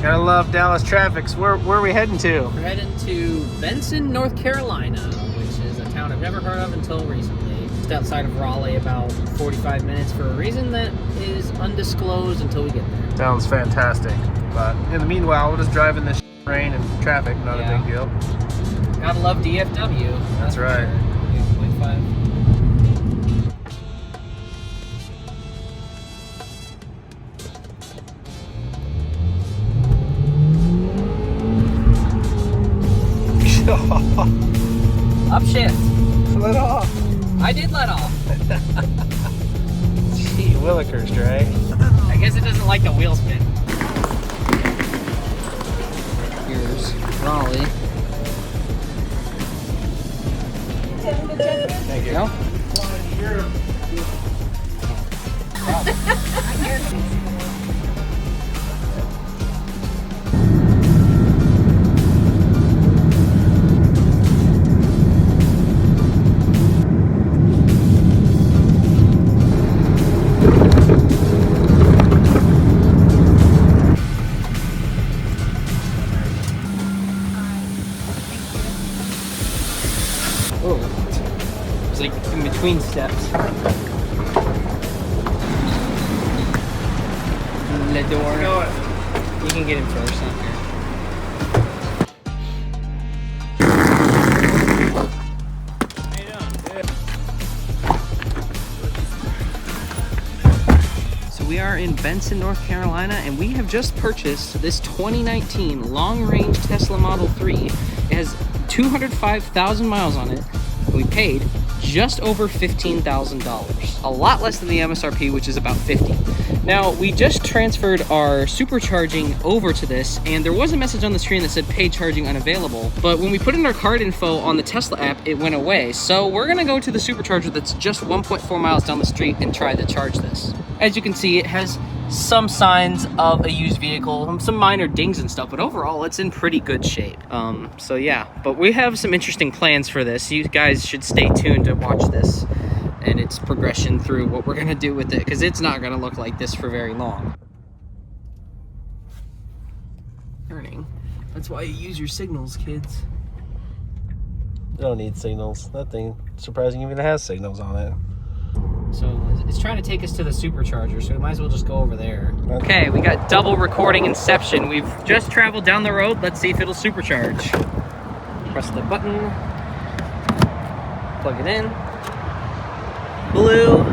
Gotta love Dallas traffic. So where are we heading to? We're heading to Benson, North Carolina, which is a town I've never heard of until recently. Just outside of Raleigh, about 45 minutes for a reason that is undisclosed until we get there. Sounds fantastic. But in the meanwhile, we'll just drive in this rain and traffic. Not a big deal. Gotta love DFW. That's right. Sure. 0.5. Upshift. Let off. I did let off. Gee willikers, Dre. I guess it doesn't like the wheel spin. Here's Raleigh. Thank you. Go. It's like in between steps. The door. You can get in first, not here. How you doing? Good. So we are in Benson, North Carolina, and we have just purchased this 2019 long-range Tesla Model 3. It has 205,000 miles on it. We paid just over $15,000, a lot less than the MSRP, which is about 50. Now, we just transferred our supercharging over to this, and there was a message on the screen that said paid charging unavailable, but when we put in our card info on the Tesla app, it went away. So we're gonna go to the supercharger that's just 1.4 miles down the street and try to charge this. As you can see, it has some signs of a used vehicle, some minor dings and stuff, but overall it's in pretty good shape. So yeah, but we have some interesting plans for this. You guys should stay tuned to watch this and its progression through what we're gonna do with it, because it's not gonna look like this for very long. Turning. That's why you use your signals, kids. You don't need signals. That thing, surprising, even has signals on it. So it's trying to take us to the supercharger, so we might as well just go over there. Okay, we got double recording inception. We've just traveled down the road. Let's see if it'll supercharge. Press the button. Plug it in. Blue.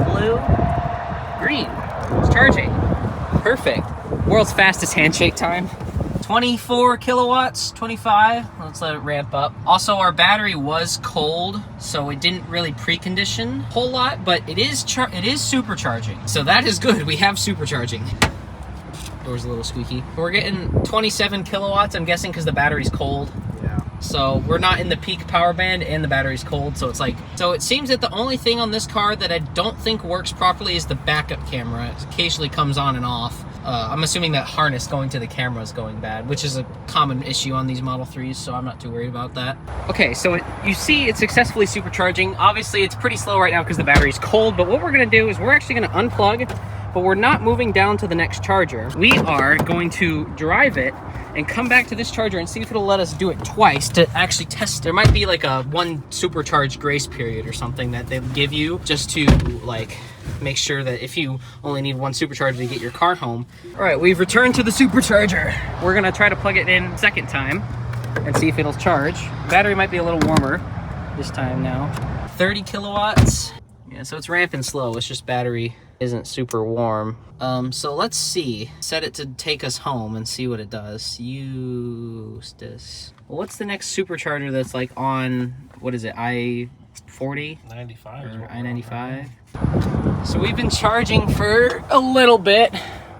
Blue. Green. It's charging. Perfect. World's fastest handshake time. 24 kilowatts, 25. Let's let it ramp up. Also, our battery was cold, so it didn't really precondition a whole lot, but it is supercharging. So that is good. We have supercharging. Door's a little squeaky. We're getting 27 kilowatts, I'm guessing, because the battery's cold. Yeah. So we're not in the peak power band and the battery's cold, so it's like, so it seems that the only thing on this car that I don't think works properly is the backup camera. It occasionally comes on and off. I'm assuming that harness going to the camera is going bad, which is a common issue on these Model 3s, so I'm not too worried about that. Okay, so you see it's successfully supercharging. Obviously, it's pretty slow right now because the battery's cold, but what we're gonna do is we're actually gonna unplug, but we're not moving down to the next charger. We are going to drive it and come back to this charger and see if it'll let us do it twice to actually test. There might be like a one supercharge grace period or something that they'll give you just to like make sure that if you only need one supercharger to get your car home. All right, we've returned to the supercharger. We're gonna try to plug it in second time and see if it'll charge. Battery might be a little warmer this time now. 30 kilowatts. Yeah, so it's ramping slow. It's just battery isn't super warm. So let's see. Set it to take us home and see what it does. Use this. Well, what's the next supercharger that's like on, what is it, I-40? 95. Or I-95? So we've been charging for a little bit.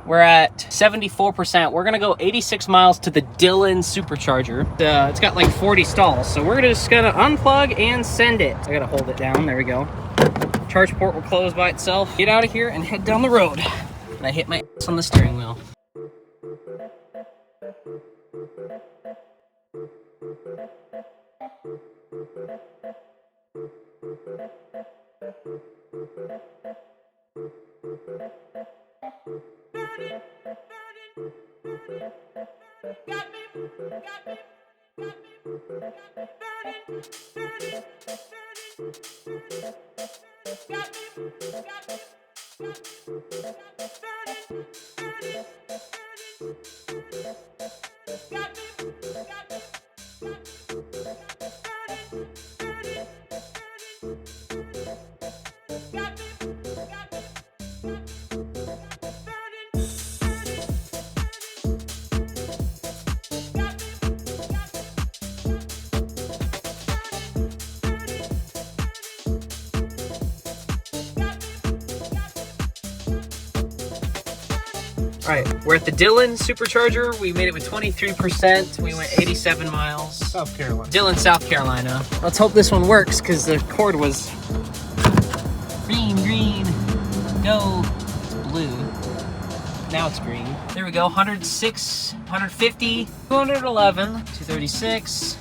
We're at 74%. We're gonna go 86 miles to the Dillon supercharger. It's got like 40 stalls, so we're just gonna unplug and send it. I gotta hold it down, there we go. Charge port will close by itself. Get out of here and head down the road. And I hit my ass on the steering wheel. All right, we're at the Dillon supercharger. We made it with 23%. We went 87 miles. South Carolina. Dillon, South Carolina. Let's hope this one works because the cord was green, go. It's blue. Now it's green. There we go, 106, 150, 211, 236.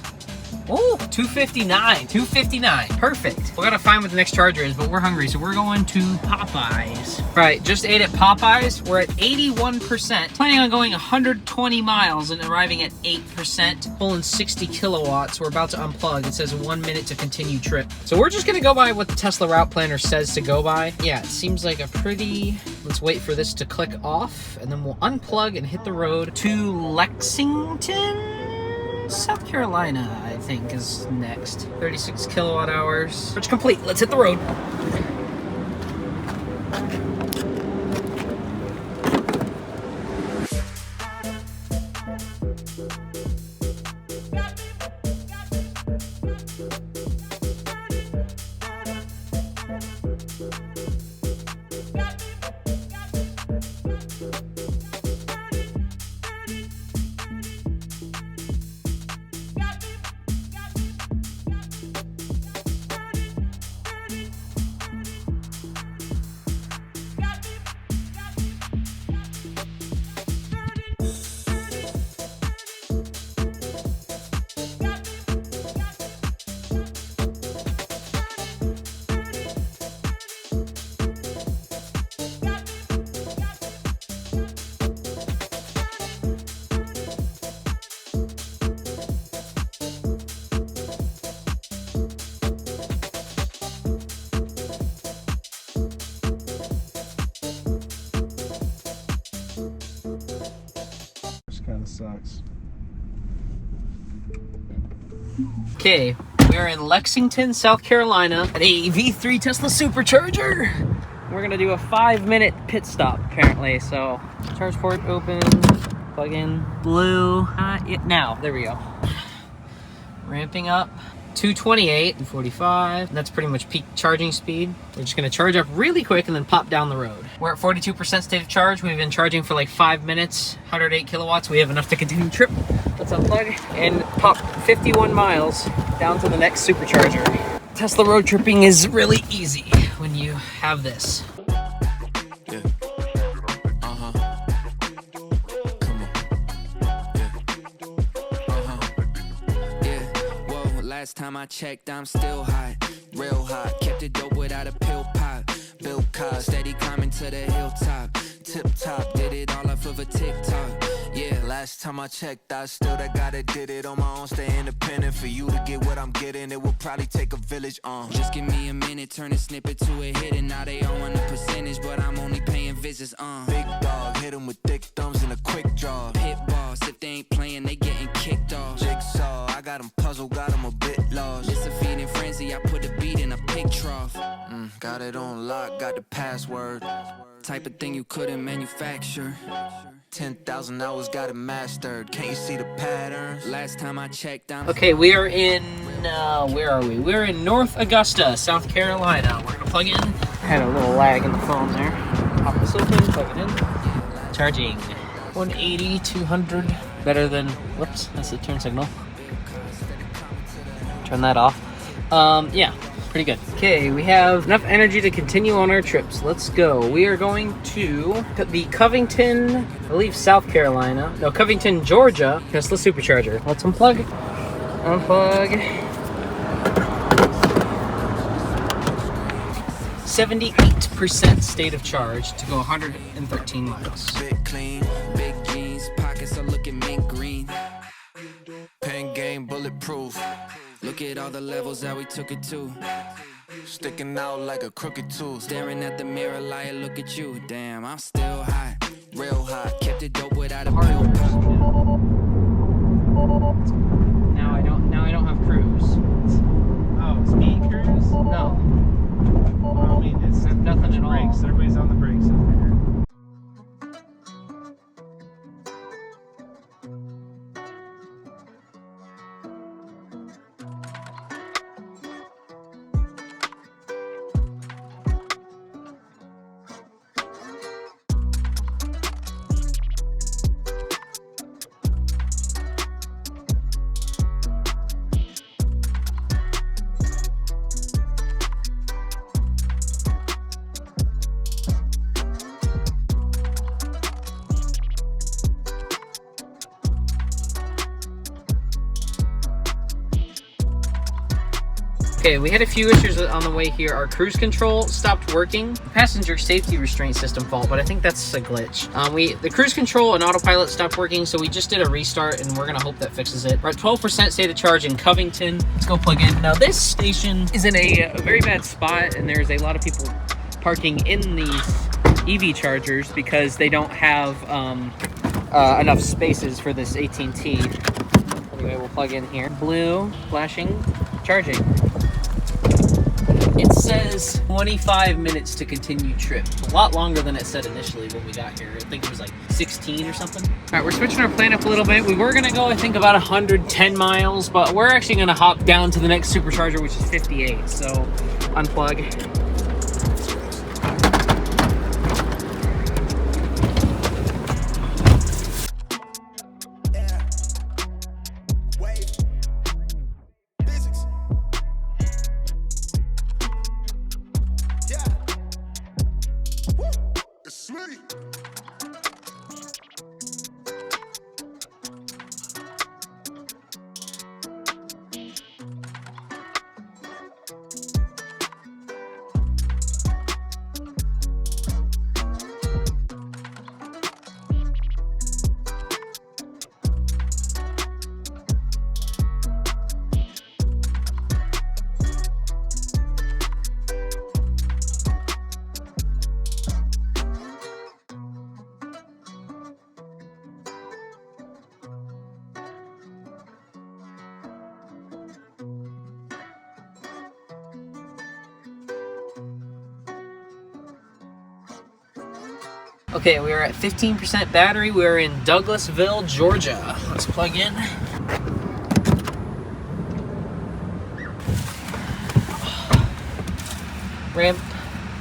Oh, 259, 259. Perfect. We gotta find what the next charger is, but we're hungry, so we're going to Popeyes. All right, just ate at Popeyes. We're at 81%. Planning on going 120 miles and arriving at 8%, pulling 60 kilowatts. We're about to unplug. It says 1 minute to continue trip. So we're just gonna go by what the Tesla route planner says to go by. Yeah, it seems like a pretty, let's wait for this to click off, and then we'll unplug and hit the road to Lexington, South Carolina, I think, is next. 36 kilowatt hours. Search complete. Let's hit the road. Sucks. Okay, we're in Lexington, South Carolina at a V3 Tesla supercharger. We're gonna do a 5-minute pit stop apparently. So charge port open, plug in, blue, now, there we go. Ramping up, 228 and 45. That's pretty much peak charging speed. We're just gonna charge up really quick and then pop down the road. We're at 42% state of charge. We've been charging for like 5 minutes, 108 kilowatts. We have enough to continue trip. Let's unplug and pop 51 miles down to the next supercharger. Tesla road tripping is really easy when you have this. Last time I checked, I'm still hot, real hot. Kept it dope without a pill pop. Bill Cosby, steady climbing to the hilltop. Tip top, did it all off of a TikTok. Yeah, last time I checked, I still that guy that did it on my own. Stay independent. For you to get what I'm getting, it will probably take a village. Just give me a minute, turn a snippet to a hit, and now they all want a percentage, but I'm only paying visits. Big dog, hit 'em with thick thumbs and a quick draw. Pit boss, if they ain't playing, they getting kicked off. Jigsaw, I got 'em puzzled, got 'em a bit lost. It's a feeding frenzy, I put a beat in a pig trough. Got it on lock, got the password. Type of thing you couldn't manufacture. 10,000 hours, got it mastered. Can't you see the patterns? Last time I checked, Okay, we are in, where are we? We're in North Augusta, South Carolina. We're gonna plug in. I had a little lag in the phone there. Pop this open, plug it in. Charging. 180, 200. Better than, whoops, that's the turn signal. Turn that off. Yeah, pretty good. Okay, we have enough energy to continue on our trips. Let's go. We are going to the Covington, I believe South Carolina. No, Covington, Georgia, Tesla supercharger. Let's unplug. Unplug. 78% state of charge to go 113 miles. big clean, big jeans. proof. Look at all the levels that we took it to. Sticking out like a crooked tooth. Staring at the mirror like, look at you. Damn, I'm still hot, real hot. Kept it dope without a pill pop. Now I don't have cruise. Oh, speed cruise? No. Well, I mean, it's I have nothing at all. brakes. Everybody's on the brakes up here. Okay, we had a few issues on the way here. Our cruise control stopped working. Passenger safety restraint system fault, but I think that's a glitch. The cruise control and autopilot stopped working, so we just did a restart, and we're gonna hope that fixes it. We're at 12% state of charge in Covington. Let's go plug in. Now, this station is in a very bad spot, and there's a lot of people parking in these EV chargers because they don't have enough spaces for this AT&T. Anyway, we'll plug in here. Blue, flashing, charging. It says 25 minutes to continue trip. A lot longer than it said initially when we got here. I think it was like 16 or something. All right, we're switching our plan up a little bit. We were gonna go, I think, about 110 miles, but we're actually gonna hop down to the next supercharger, which is 58. So, unplug. Okay, we are at 15% battery. We're in Douglasville, Georgia. Let's plug in. Ramp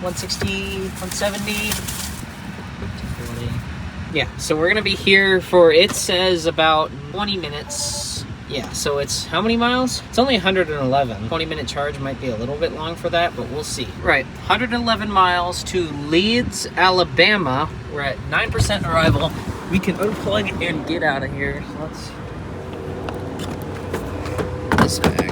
160, 170. 240. Yeah, so we're gonna be here for, it says about 20 minutes. Yeah, so it's how many miles? It's only 111. 20-minute charge might be a little bit long for that, but we'll see. Right, 111 miles to Leeds, Alabama. We're at 9% arrival. We can unplug and get out of here. So let's this bag.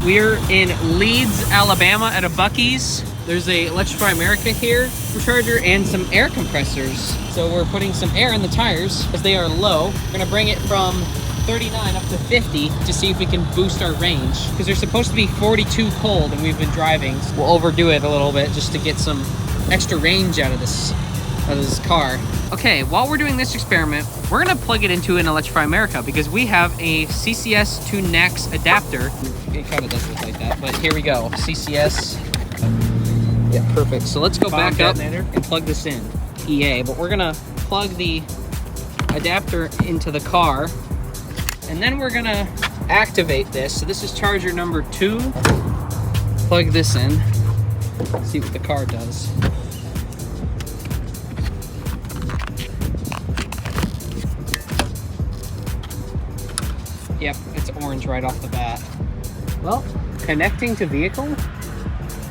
We're in Leeds, Alabama at a Buc-ee's. There's a Electrify America here for charger and some air compressors. So we're putting some air in the tires as they are low. We're gonna bring it from 39 up to 50 to see if we can boost our range. Because they're supposed to be 42 cold and we've been driving. So we'll overdo it a little bit just to get some extra range out of this of this car. Okay, while we're doing this experiment, we're gonna plug it into an Electrify America because we have a CCS to NACS adapter. It kind of does look like that, but here we go. CCS. Yeah, perfect. So let's go back up and plug this in. EA, but we're gonna plug the adapter into the car, and then we're gonna activate this. So this is charger number 2. Plug this in. See what the car does. Yep, it's orange right off the bat. Well, connecting to vehicle?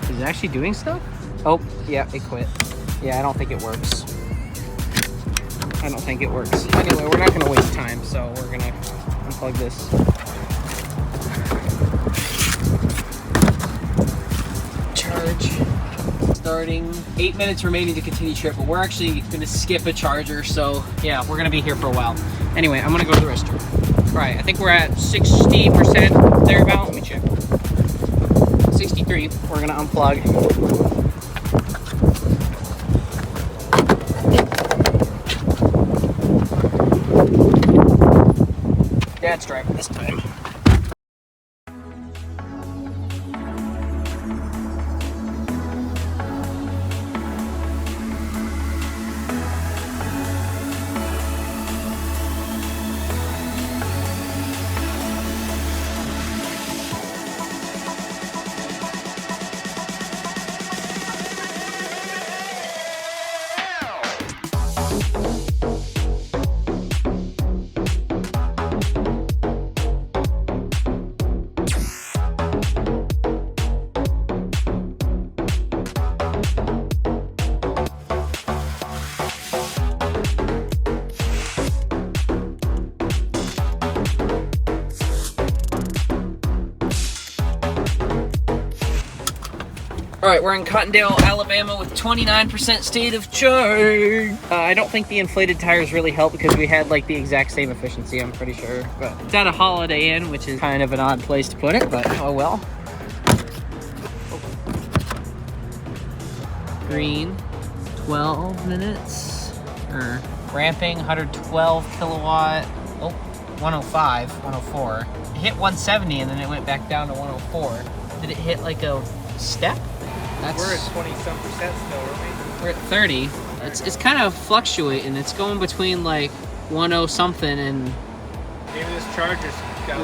Is it actually doing stuff? Oh, yeah, it quit. Yeah, I don't think it works. I don't think it works. Anyway, we're not gonna waste time, so we're gonna unplug this. Charge. Starting. 8 minutes remaining to continue trip, but we're actually gonna skip a charger, so yeah, we're gonna be here for a while. Anyway, I'm gonna go to the restroom. All right, I think we're at 60% thereabout. Let me check. 63. We're gonna unplug. Dad's driving this time. All right, we're in Cottondale, Alabama with 29% state of charge. I don't think the inflated tires really help because we had like the exact same efficiency, I'm pretty sure. But it's at a Holiday Inn, which is kind of an odd place to put it, but oh well. Green, 12 minutes. Ramping, 112 kilowatt. Oh, 105, 104. It hit 170 and then it went back down to 104. Did it hit like a step? We're at 20-some% still, aren't we? We're at 30. It's kind of fluctuating. It's going between like 10 something and Maybe this charger's got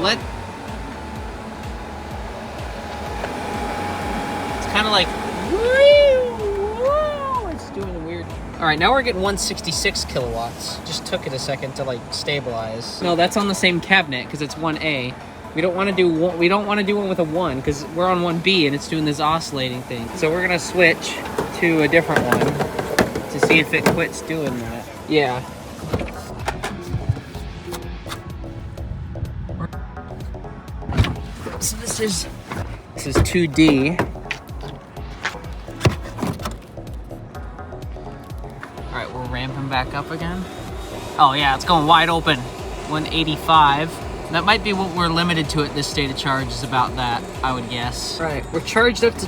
it's kind of like woo, it's doing a weird. All right, now we're getting 166 kilowatts. Just took it a second to like stabilize. No, that's on the same cabinet because it's 1A. We don't want to do one. We don't want to do one with a 1 because we're on 1B and it's doing this oscillating thing. So we're gonna switch to a different one to see if it quits doing that. Yeah. So this is 2D. All right, we're ramping back up again. Oh yeah, it's going wide open. 185. That might be what we're limited to at this state of charge, is about that, I would guess. Right, we're charged up to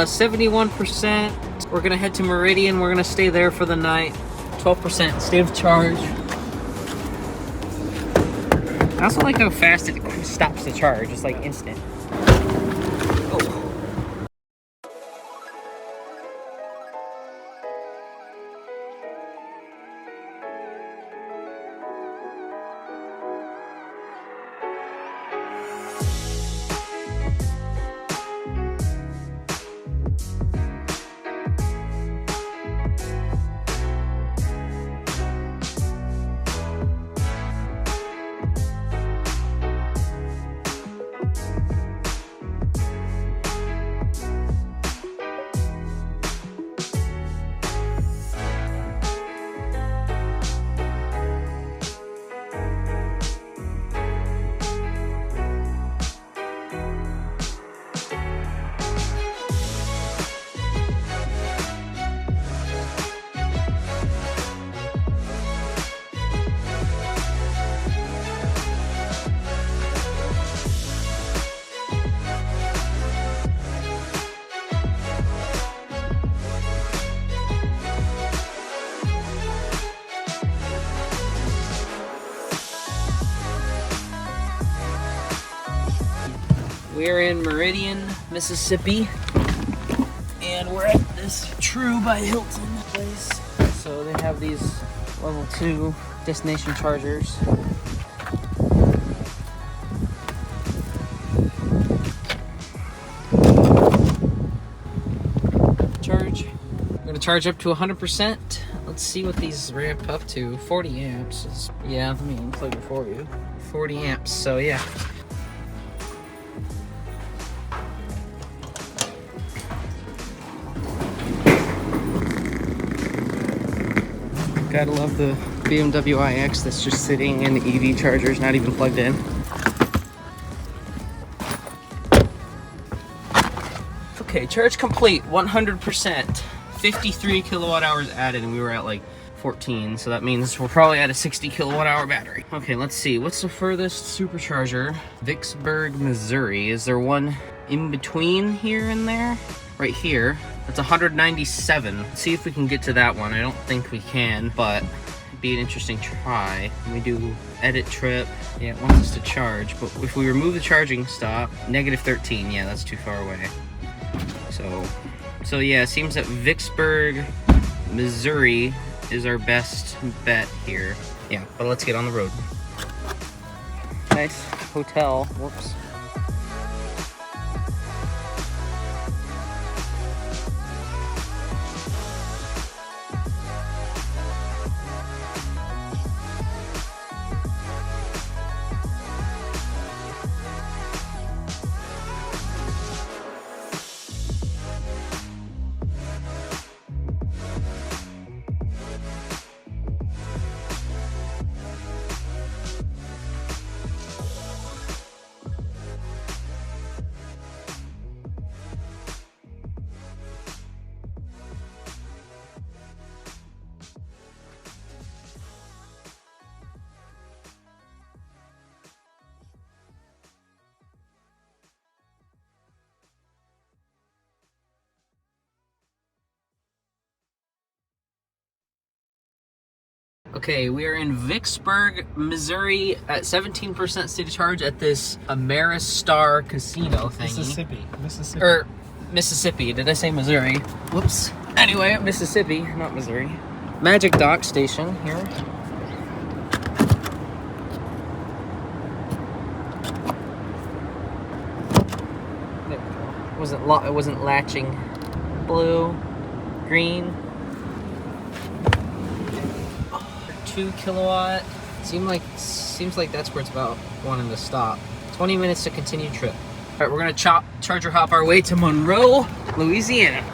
71%. We're gonna head to Meridian. We're gonna stay there for the night. 12% state of charge. I also like how fast it stops the charge. It's like instant. Oh. We're in Meridian, Mississippi, and we're at this True by Hilton place. So they have these level 2 destination chargers. Charge. I'm gonna charge up to 100%. Let's see what these ramp up to. 40 amps. Yeah, let me unplug it for you. 40 amps, so yeah. Gotta love the BMW iX that's just sitting in the EV chargers, not even plugged in. Okay, charge complete, 100%. 53 kilowatt hours added, and we were at like 14, so that means we're probably at a 60 kilowatt hour battery. Okay, let's see, what's the furthest supercharger? Vicksburg, Missouri. Is there one in between here and there? Right here. That's 197. Let's see if we can get to that one. I don't think we can, but it'd be an interesting try. When we do edit trip, yeah, it wants us to charge, but if we remove the charging stop, -13, yeah, that's too far away. So yeah, it seems that Vicksburg, Missouri is our best bet here. Yeah, but let's get on the road. Nice hotel. Whoops. Okay, we are in Vicksburg, Missouri at 17% state of charge at this Ameristar Casino thingy. Mississippi. Or Mississippi, did I say Missouri? Whoops. Anyway, Mississippi, not Missouri. Magic Dock Station here. There we go. It wasn't latching. Blue, green. 2 kilowatt. Seems like that's where it's about wanting to stop. 20 minutes to continue trip. All right, we're gonna charger hop our way to Monroe, Louisiana.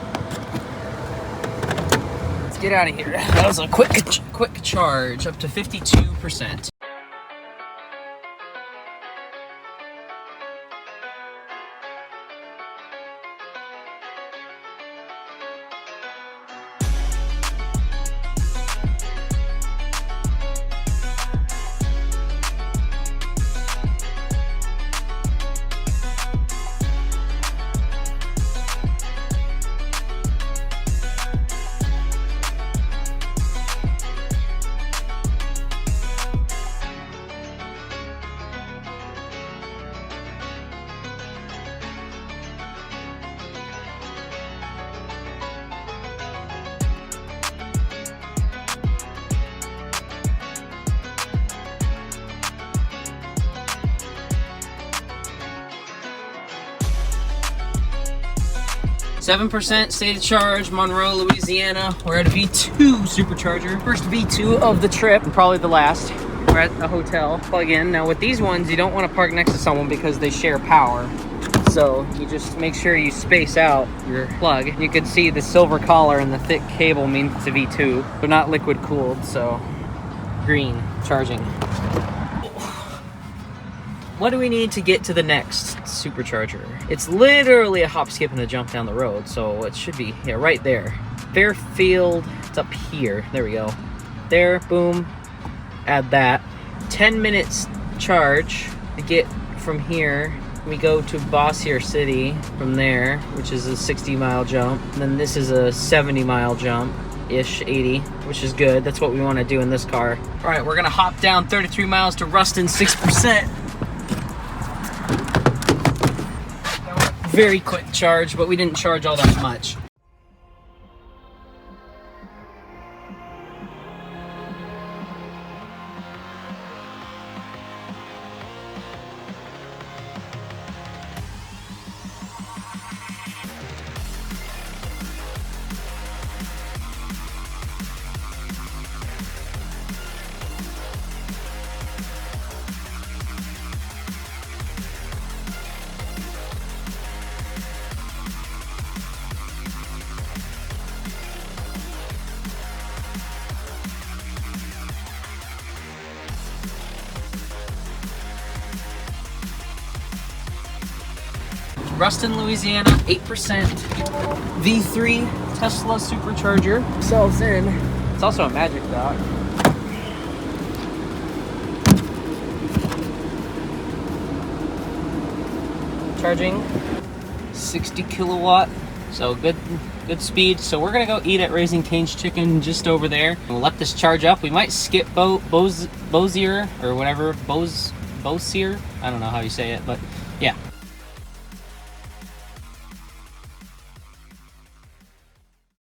Let's get out of here. That was a quick charge, up to 52%. %, state of charge, Monroe, Louisiana. We're at a V2 supercharger. First V2 of the trip, and probably the last. We're at a hotel, plug in. Now with these ones, you don't want to park next to someone because they share power. So you just make sure you space out your plug. You can see the silver collar and the thick cable means it's a V2. They're not liquid cooled, so green, charging. What do we need to get to the next supercharger? It's literally a hop, skip, and a jump down the road, so it should be, yeah, right there. Fairfield, it's up here. There we go. There, boom, add that. 10 minutes charge to get from here. We go to Bossier City from there, which is a 60-mile jump. And then this is a 70-mile jump-ish, 80, which is good. That's what we want to do in this car. All right, we're gonna hop down 33 miles to Ruston, 6%. very quick charge, but we didn't charge all that much. Ruston, Louisiana, 8% V3 Tesla supercharger. Cells in. It's also a magic dock. Charging 60 kilowatt, so good speed. So we're gonna go eat at Raising Cane's Chicken just over there. We'll let this charge up. We might skip Bossier or whatever, Bossier. I don't know how you say it, but yeah.